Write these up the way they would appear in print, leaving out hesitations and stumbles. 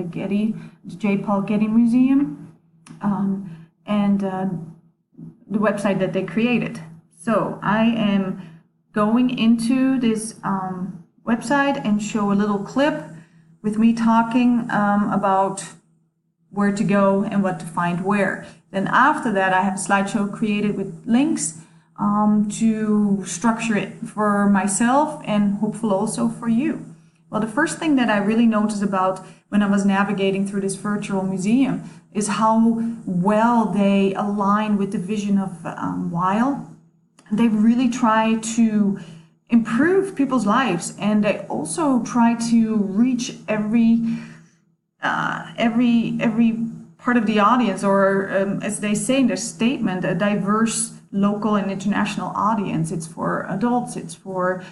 the J. Paul Getty Museum, and the website that they created. So I am going into this website and show a little clip with me talking about where to go and what to find where. Then after that, I have a slideshow created with links to structure it for myself and hopefully also for you. Well, the first thing that I really noticed about when I was navigating through this virtual museum is how well they align with the vision of Weil. They really try to improve people's lives, and they also try to reach every part of the audience, or as they say in their statement, a diverse local and international audience. It's for adults, it's for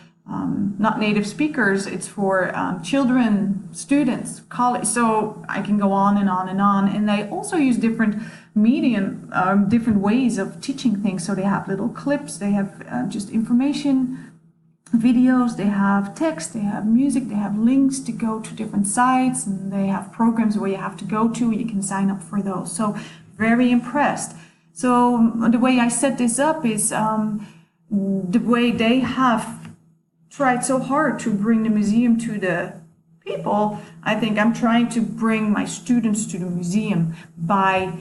not native speakers, it's for children, students, college. So I can go on and on and on. And they also use different medium, different ways of teaching things. So they have little clips, they have just information, videos, they have text, they have music, they have links to go to different sites, and they have programs where you have to go to, you can sign up for those. So very impressed. So the way I set this up is the way they have tried so hard to bring the museum to the people. I think I'm trying to bring my students to the museum by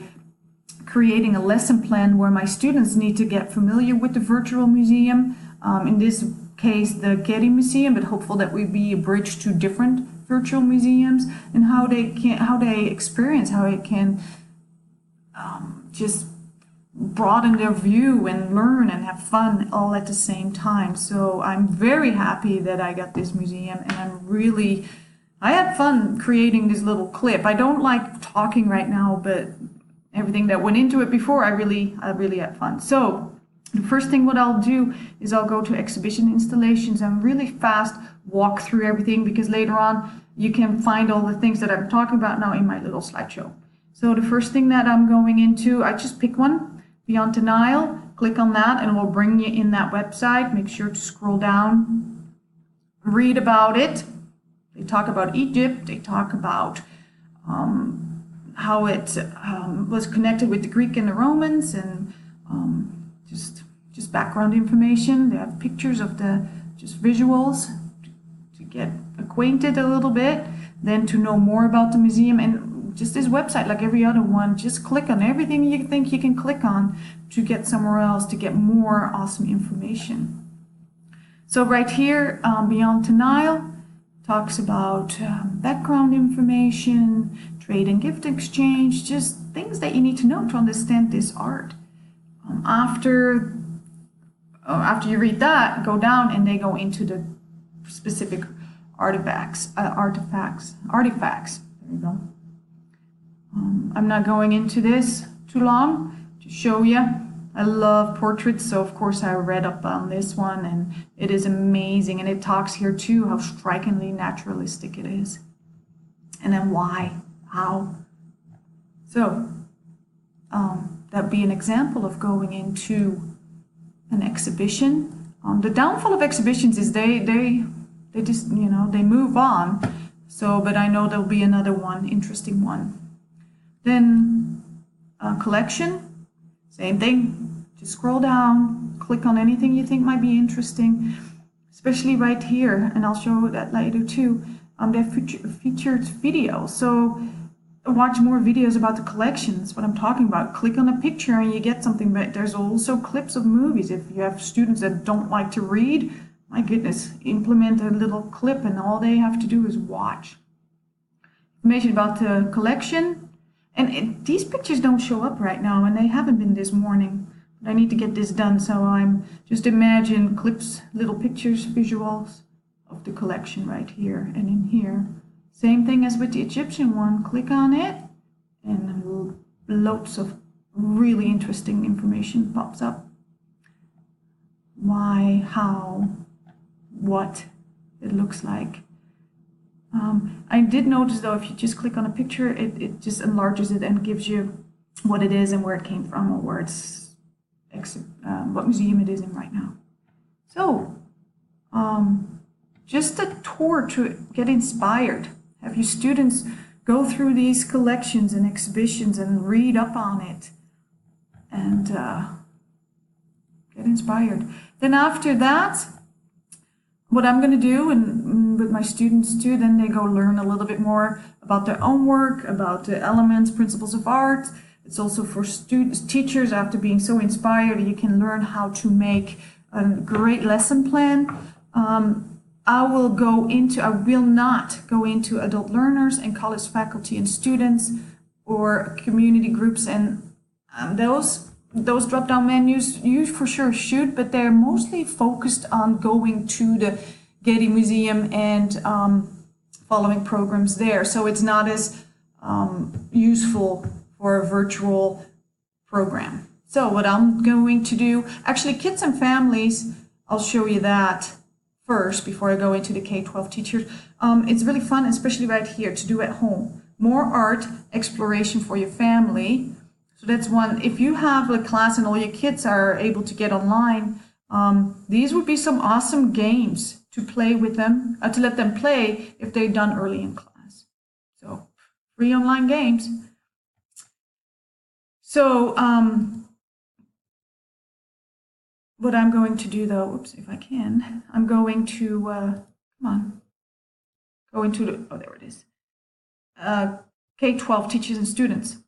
creating a lesson plan where my students need to get familiar with the virtual museum. In this case, the Getty Museum, but hopeful that we be a bridge to different virtual museums, and how they experience, how it can just broaden their view and learn and have fun all at the same time. So I'm very happy that I got this museum, and I had fun creating this little clip. I don't like talking right now, but everything that went into it before, I really had fun. So the first thing what I'll do is I'll go to exhibition installations and really fast walk through everything, because later on you can find all the things that I'm talking about now in my little slideshow. So the first thing that I'm going into, I just pick one, Beyond Denial, click on that and it will bring you in that website. Make sure to scroll down, read about it. They talk about Egypt, they talk about how it was connected with the Greek and the Romans, and just background information. They have pictures of just visuals to get acquainted a little bit, then to know more about the museum. And just this website, like every other one, just click on everything you think you can click on to get somewhere else to get more awesome information. So right here, Beyond Denial talks about background information, trade and gift exchange, just things that you need to know to understand this art. After you read that, go down and they go into the specific artifacts. There you go. I'm not going into this too long to show you. I love portraits, so of course I read up on this one, and it is amazing. And it talks here too how strikingly naturalistic it is. And then why, how. So that'd be an example of going into an exhibition. The downfall of exhibitions is they just, they move on. So, but I know there'll be another one, interesting one. Then collection, same thing. Just scroll down, click on anything you think might be interesting, especially right here, and I'll show that later too. They're featured videos. So watch more videos about the collections, what I'm talking about. Click on a picture and you get something, but there's also clips of movies. If you have students that don't like to read, my goodness, implement a little clip and all they have to do is watch. Information about the collection. And these pictures don't show up right now, and they haven't been this morning. But I need to get this done, so I'm just imagine clips, little pictures, visuals of the collection right here and in here. Same thing as with the Egyptian one. Click on it, and loads of really interesting information pops up. Why, how, what it looks like. I did notice though, if you just click on a picture, it just enlarges it and gives you what it is and where it came from, or where it's, what museum it is in right now. So, just a tour to get inspired. Have your students go through these collections and exhibitions and read up on it and get inspired. Then after that, what I'm going to do, and with my students too, then they go learn a little bit more about their own work, about the elements, principles of art. It's also for students, teachers, after being so inspired, you can learn how to make a great lesson plan. I will not go into adult learners and college faculty and students or community groups, and those drop-down menus you for sure should, but they're mostly focused on going to the Getty Museum and following programs there. So it's not as useful for a virtual program. So what I'm going to do, actually kids and families, I'll show you that first before I go into the K-12 teachers. It's really fun, especially right here, to do at home. More art exploration for your family. So that's one. If you have a class and all your kids are able to get online, these would be some awesome games to play with them, to let them play if they're done early in class. So free online games. So what I'm going to do though, oops, if I can, I'm going to, go into the, oh, there it is, K-12 teachers and students.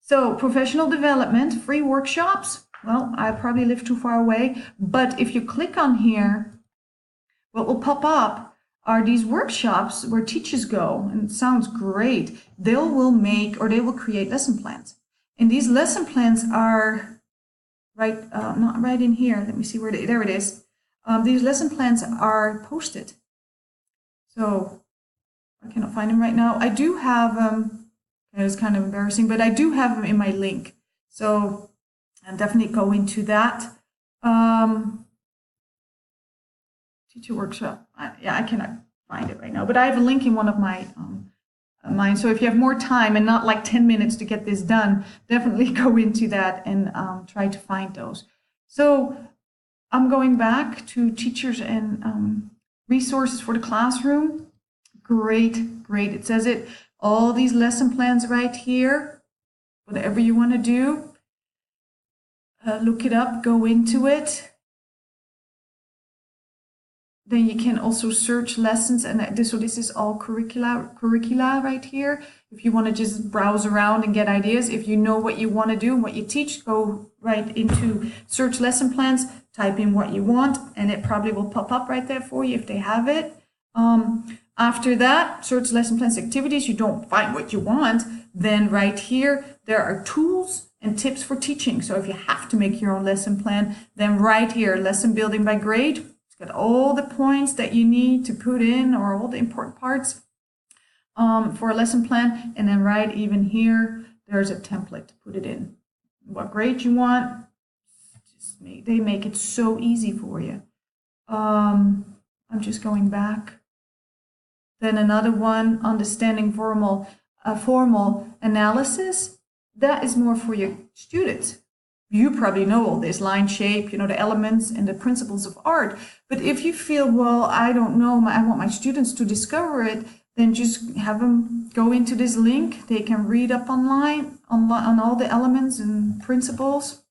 So professional development, free workshops. Well, I probably live too far away, but if you click on here, what will pop up are these workshops where teachers go, and it sounds great. They will create lesson plans. And these lesson plans are not right in here. Let me see where there it is. These lesson plans are posted. So I cannot find them right now. I do have them. It's kind of embarrassing, but I do have them in my link. So I'll definitely go into that. Teacher workshop. I cannot find it right now, but I have a link in one of my mine. So if you have more time and not like 10 minutes to get this done, definitely go into that and try to find those. So I'm going back to teachers and resources for the classroom. Great, great. It says it. All these lesson plans right here. Whatever you want to do, look it up, go into it. Then you can also search lessons, and so this is all curricula right here. If you want to just browse around and get ideas, if you know what you want to do and what you teach, go right into search lesson plans, type in what you want, and it probably will pop up right there for you if they have it. After that, search lesson plans activities. You don't find what you want, then right here there are tools and tips for teaching. So if you have to make your own lesson plan, then right here, lesson building by grade. Got all the points that you need to put in, or all the important parts for a lesson plan. And then right even here, there's a template to put it in. What grade you want, they make it so easy for you. I'm just going back. Then another one, understanding formal analysis. That is more for your students. You probably know all this, line shape, the elements and the principles of art. But if you feel, well, I don't know, I want my students to discover it, then just have them go into this link. They can read up online on all the elements and principles.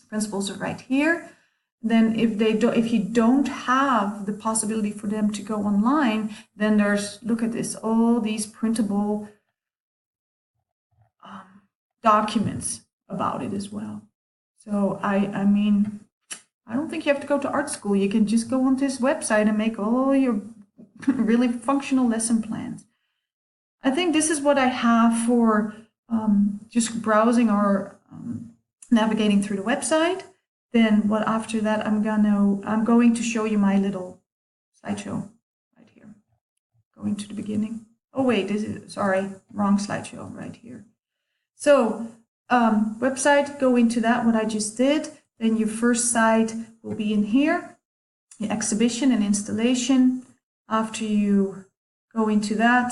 Principles are right here. Then if you don't have the possibility for them to go online, then there's, look at this, all these printable documents about it as well. So I mean, I don't think you have to go to art school. You can just go on this website and make all your really functional lesson plans. I think this is what I have for just browsing or navigating through the website. Then what after that, I'm going to show you my little slideshow right here. Going to the beginning. Oh wait, sorry, wrong slideshow right here. So website, go into that, what I just did. Then your first site will be in here, the exhibition and installation. After you go into that,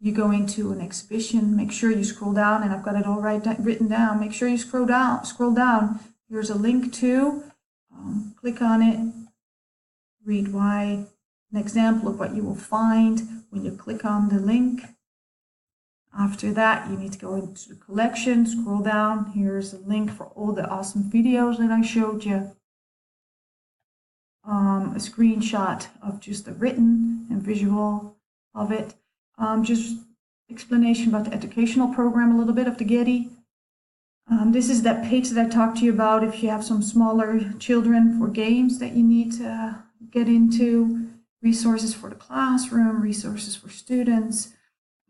you go into an exhibition. Make sure you scroll down, and I've got it all written down. Make sure you scroll down. Here's a link to, click on it, read why, an example of what you will find when you click on the link. After that, you need to go into the collection, scroll down. Here's a link for all the awesome videos that I showed you. A screenshot of just the written and visual of it. Just explanation about the educational program, a little bit of the Getty. This is that page that I talked to you about if you have some smaller children for games that you need to get into. Resources for the classroom, resources for students.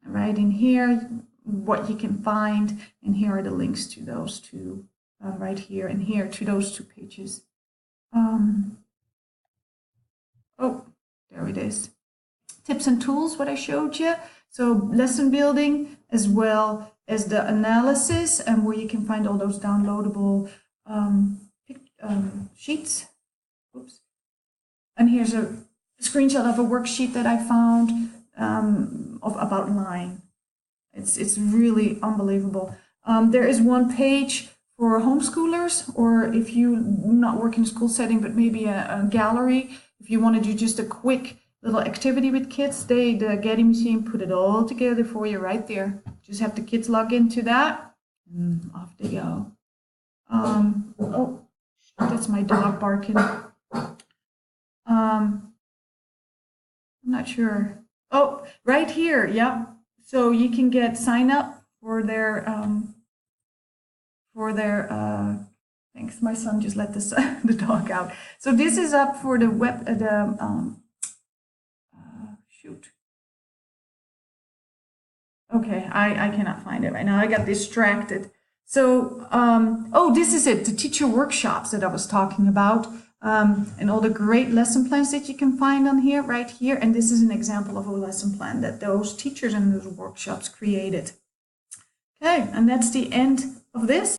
Right in here, what you can find, and here are the links to those two, right here and here, to those two pages. Oh, there it is. Tips and tools, what I showed you. So lesson building, as well as the analysis, and where you can find all those downloadable sheets. Oops. And here's a screenshot of a worksheet that I found about lying. It's really unbelievable. There is one page for homeschoolers, or if you not work in a school setting, but maybe a gallery, if you want to do just a quick little activity with kids, the Getty Museum put it all together for you right there. Just have the kids log into that, and off they go. Oh, that's my dog barking. I'm not sure. Oh, right here, yep. So you can sign up for their thanks, my son just let the dog out. So this is up for the web, shoot. Okay, I cannot find it right now. I got distracted. So, oh, this is it, the teacher workshops that I was talking about, and all the great lesson plans that you can find on here, right here. And this is an example of a lesson plan that those teachers in those workshops created. Okay, and that's the end of this.